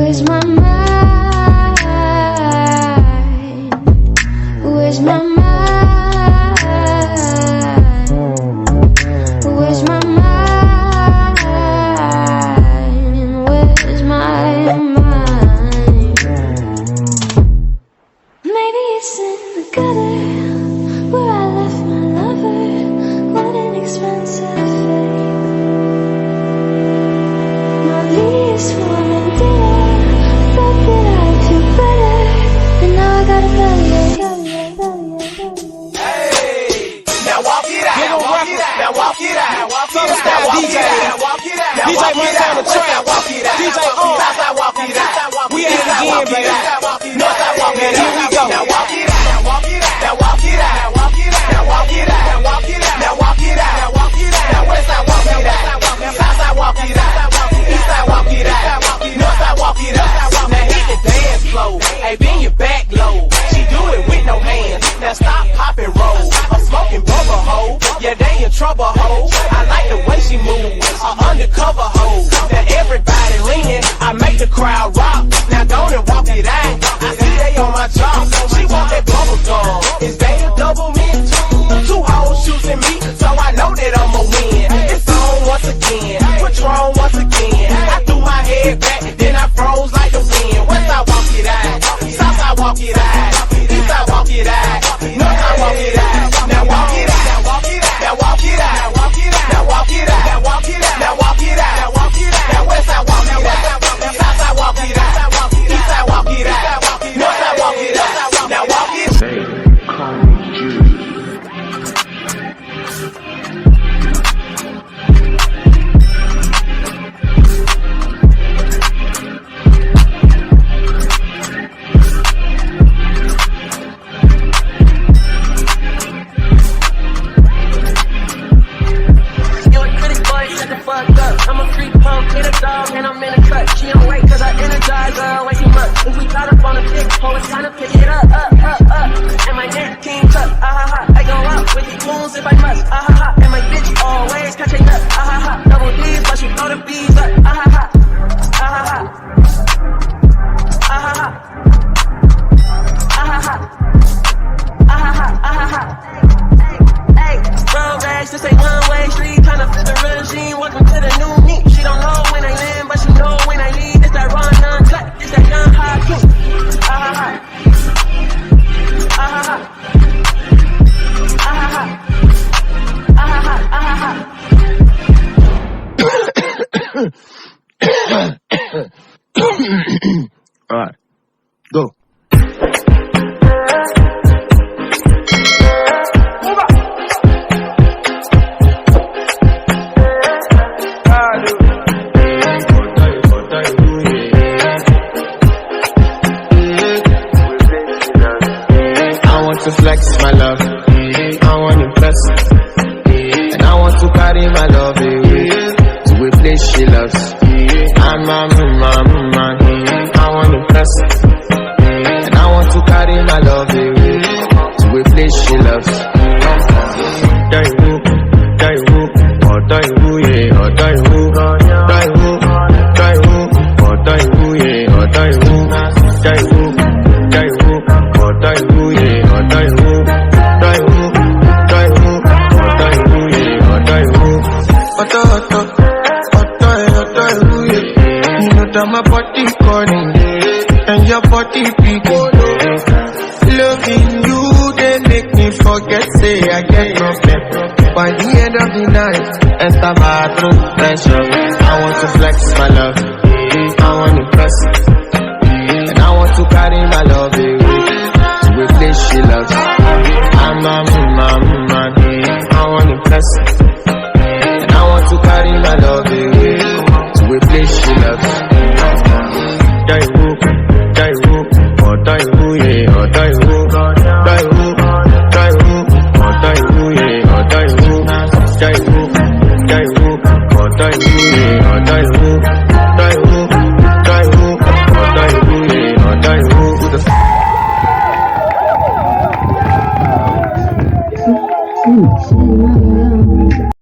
Where's my mind? Where's my mind? Where's my mind? Where's my mind? Maybe it's in the gutter where I left my lover. What an expensive fate. My least one and dinner. Thought that I'd feel better, and now I got a belly. Hey, now walk it out. Now walk it out. Now walk it out. Now walk it out. Now walk it out. Now walk it out. DJ Montana Trap. Walk it out. DJ Southside walk it out. We at it again, baby. Northside walk it out. Here we go. Now walk it out. Now walk it out. Now walk it out. Now walk it out. Now walk it out. Now walk it out. Now walk it out. Now walk it out. Now Westside walk it out. Southside walk it out. Eastside walk it out. Northside walk it out. Now hit the dance floor. Hey, bend your back low. She do it with no hands. Now stop, pop and roll. I'm smoking bubble hoe. Yeah, they in trouble hoe. I like the way she moves. Undercover hoe. Now everybody leaning. I make the crowd rock. Now don't and walk it out. I see they on my job. She want that bubble gum. Is they a double mint too? Two hoes choosing me, so I know that I'ma win. It's on once again. Patron once again. I threw my head back, then I froze like the wind. Westside walk it out. Southside walk it out. Eastside walk it out. Northside walk it out. Now walk it out. Now walk it out. Now walk it out. Now walk it out. Now walk it out. Now walk it out. Now walk it out. Now walk it out. Now Westside walk it out. Southside walk it out. Eastside walk it out. Northside walk it out. Now walk it out. Hey, call me Judy. You a critic boy, shut the fuck up. I'm a freak punk, hit a dog, and I'm in a cut. She don't wait, cause I energize her way too much. If we got up on a big pole, it's time to pick it up. And my neck king tuck, I go out with these moons if I must, and my bitch always catching up, double D's, but she throw the B's up, Hey, road rags, this ain't one-way street, tryna flip the regime, welcome to the new me. She don't know when I land, but she know when I leave. It's that raw non-cut, it's that young high crew. All right, go. To flex my love, I want to impress, and I want to carry my love away to a place she loves. I'm I want to impress, and I want to carry my love away to a place she loves. My body calling and your body beating. Loving you, they make me forget, say I get problem. By the end of the night, enter my through pressure. I want to flex my love, I want to impress, and I want to carry my love away to a place she loves. I'm I want to impress, and I want to carry my love away to a place she loves.